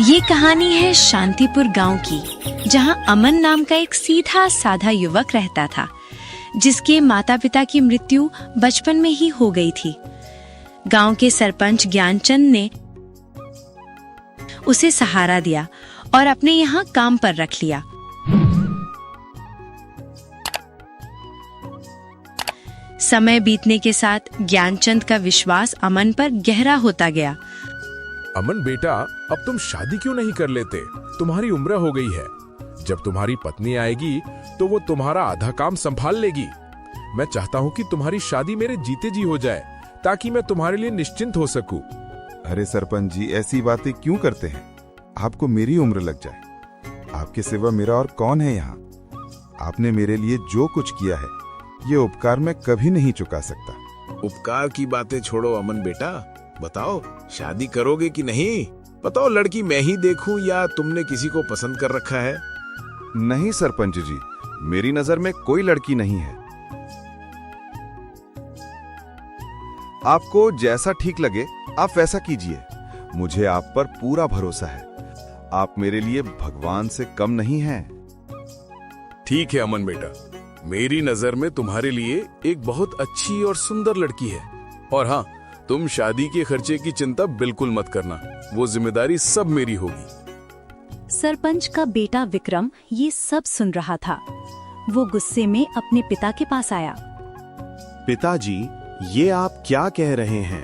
ये कहानी है शांतिपुर गांव की, जहां अमन नाम का एक सीधा साधा युवक रहता था, जिसके माता पिता की मृत्यु बचपन में ही हो गई थी। गांव के सरपंच ज्ञानचंद ने उसे सहारा दिया और अपने यहाँ काम पर रख लिया। समय बीतने के साथ ज्ञानचंद का विश्वास अमन पर गहरा होता गया। अमन बेटा, अब तुम शादी क्यों नहीं कर लेते? तुम्हारी उम्र हो गई है। जब तुम्हारी पत्नी आएगी तो वो तुम्हारा आधा काम संभाल लेगी। मैं चाहता हूँ कि तुम्हारी शादी मेरे जीते जी हो जाए, ताकि मैं तुम्हारे लिए निश्चिंत हो सकूं। अरे सरपंच जी, ऐसी बातें क्यों करते हैं? आपको मेरी उम्र लग जाए। आपके सिवा मेरा और कौन है यहाँ? आपने मेरे लिए जो कुछ किया है, ये उपकार मैं कभी नहीं चुका सकता। उपकार की बातें छोड़ो अमन बेटा, बताओ शादी करोगे कि नहीं? बताओ, लड़की मैं ही देखूं या तुमने किसी को पसंद कर रखा है? नहीं सरपंच जी, मेरी नजर में कोई लड़की नहीं है। आपको जैसा ठीक लगे आप वैसा कीजिए। मुझे आप पर पूरा भरोसा है। आप मेरे लिए भगवान से कम नहीं हैं। ठीक है अमन बेटा, मेरी नजर में तुम्हारे लिए एक बहुत अच्छी और सुंदर लड़की है। और हाँ, तुम शादी के खर्चे की चिंता बिल्कुल मत करना, वो जिम्मेदारी सब मेरी होगी। सरपंच का बेटा विक्रम ये सब सुन रहा था। वो गुस्से में अपने पिता के पास आया। पिताजी, ये आप क्या कह रहे हैं?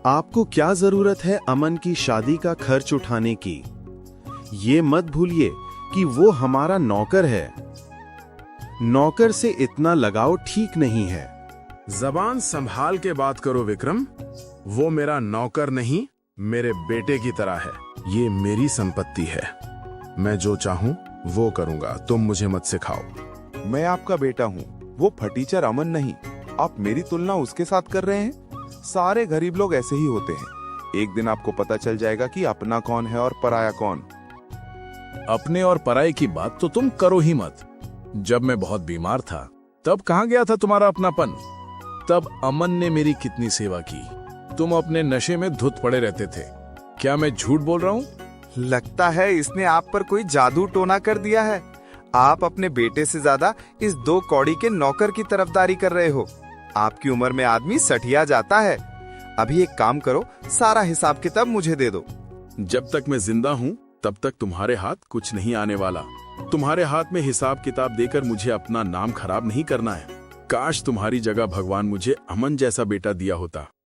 आपको क्या जरूरत है अमन की शादी का खर्च उठाने की? ये मत भूलिए कि वो हमारा नौकर है। नौकर से इतना लगाव ठीक नहीं है। जबान संभाल के बात करो विक्रम। वो मेरा नौकर नहीं, मेरे बेटे की तरह है। ये मेरी संपत्ति है। मैं जो चाहूं वो करूंगा, तुम मुझे मत सिखाओ। मैं आपका बेटा हूँ, वो फटीचर अमन नहीं। आप मेरी तुलना उसके साथ कर रहे हैं? सारे गरीब लोग ऐसे ही होते हैं। एक दिन आपको पता चल जाएगा कि अपना कौन है और पराया कौन। अपने और पराये की बात तो तुम करो ही मत। जब मैं बहुत बीमार था, तब कहाँ गया था तुम्हारा अपनापन? तब अमन ने मेरी कितनी सेवा की। तुम अपने नशे में धुत पड़े रहते थे। क्या मैं झूठ बोल रहा हूँ? लगता है इसने आप पर कोई जादू टोना कर दिया है। आप अपने बेटे से ज्यादा इस दो कौड़ी के नौकर की तरफदारी कर रहे हो। आपकी उम्र में आदमी सठिया जाता है। अभी एक काम करो, सारा हिसाब किताब मुझे दे दो। जब तक मैं जिंदा हूँ तब तक तुम्हारे हाथ कुछ नहीं आने वाला। तुम्हारे हाथ में हिसाब किताब देकर मुझे अपना नाम खराब नहीं करना है। काश तुम्हारी जगह भगवान मुझे अमन जैसा बेटा दिया होता।